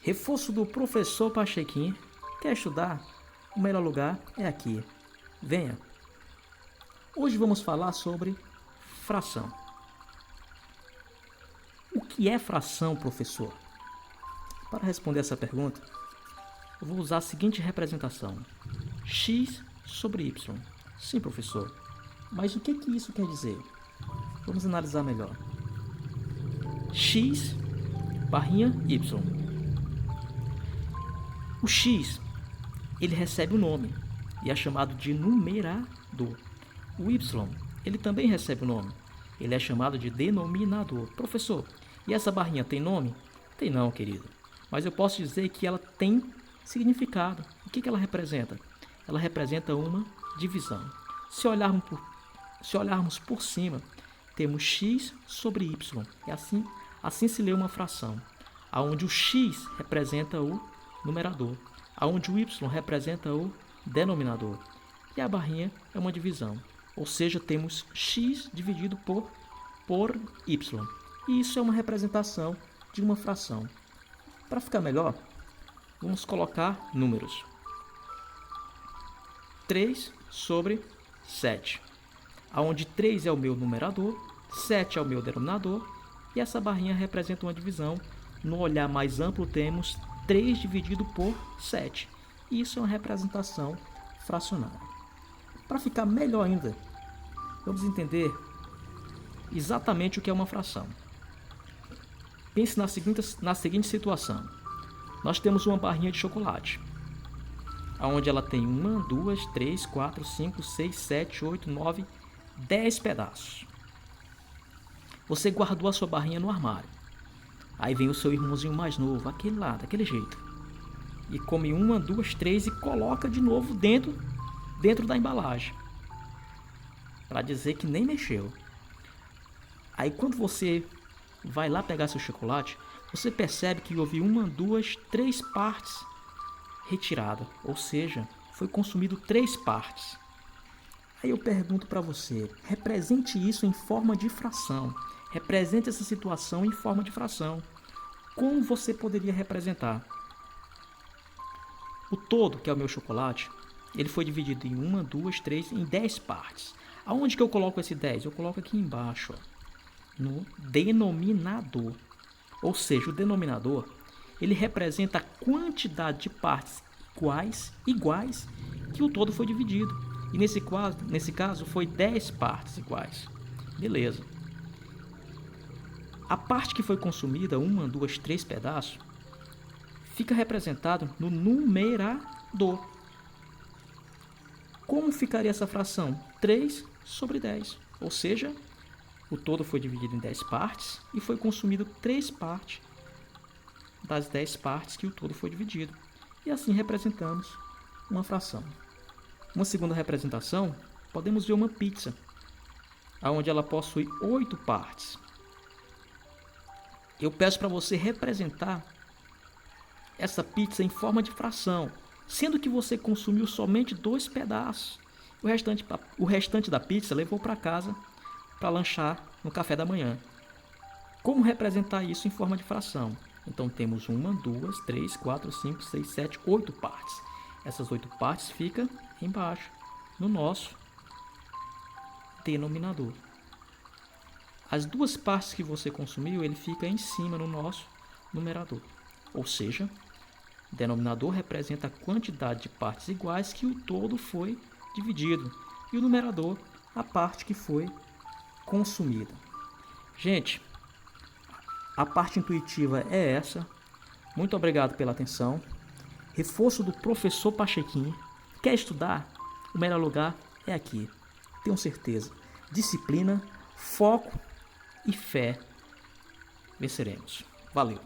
Reforço do professor Pachequinho. Quer estudar? O melhor lugar é aqui. Venha. Hoje vamos falar sobre fração. O que é fração, professor? Para responder essa pergunta, eu vou usar a seguinte representação: x sobre y. Sim, professor. Mas o que isso quer dizer? Vamos analisar melhor. X barrinha y. O x, ele recebe um nome e é chamado de numerador. O y, ele também recebe um nome. Ele é chamado de denominador. Professor, e essa barrinha tem nome? Tem não, querido. Mas eu posso dizer que ela tem significado. O que ela representa? Ela representa uma divisão. Se olharmos por cima, temos x sobre y. E assim se lê uma fração, onde o x representa o numerador, onde o y representa o denominador. E a barrinha é uma divisão. Ou seja, temos x dividido por y. E isso é uma representação de uma fração. Para ficar melhor, vamos colocar números. 3 sobre 7. Onde 3 é o meu numerador, 7 é o meu denominador. E essa barrinha representa uma divisão. No olhar mais amplo temos 3 dividido por 7. Isso é uma representação fracionária. Para ficar melhor ainda, vamos entender exatamente o que é uma fração. Pense na seguinte situação. Nós temos uma barrinha de chocolate, onde ela tem 1, 2, 3, 4, 5, 6, 7, 8, 9, 10 pedaços. Você guardou a sua barrinha no armário. Aí vem o seu irmãozinho mais novo, aquele lá, daquele jeito, e come 1, 2, 3 e coloca de novo dentro da embalagem, para dizer que nem mexeu. Aí quando você vai lá pegar seu chocolate, você percebe que houve 1, 2, 3 partes retiradas, ou seja, foi consumido 3 partes. Aí eu pergunto para você, represente isso em forma de fração. Represente essa situação em forma de fração. Como você poderia representar? O todo, que é o meu chocolate, ele foi dividido em 1, 2, 3, em 10 partes. Aonde que eu coloco esse 10? Eu coloco aqui embaixo, no denominador. Ou seja, o denominador, ele representa a quantidade de partes iguais que o todo foi dividido. E nesse caso foi 10 partes iguais. Beleza. A parte que foi consumida, 1, 2, 3 pedaços, fica representado no numerador. Como ficaria essa fração? 3 sobre 10. Ou seja, o todo foi dividido em 10 partes e foi consumido 3 partes das 10 partes que o todo foi dividido. E assim representamos uma fração. Uma segunda representação, podemos ver uma pizza, onde ela possui 8 partes. Eu peço para você representar essa pizza em forma de fração, sendo que você consumiu somente 2 pedaços. O restante da pizza levou para casa para lanchar no café da manhã. Como representar isso em forma de fração? Então temos 1, 2, 3, 4, 5, 6, 7, 8 partes. Essas 8 partes ficam embaixo, no nosso denominador. As 2 partes que você consumiu, ele fica em cima no nosso numerador. Ou seja, o denominador representa a quantidade de partes iguais que o todo foi dividido. E o numerador, a parte que foi consumida. Gente, a parte intuitiva é essa. Muito obrigado pela atenção. Reforço do professor Pachequinho. Quer estudar? O melhor lugar é aqui. Tenho certeza. Disciplina, foco e fé. Venceremos. Valeu.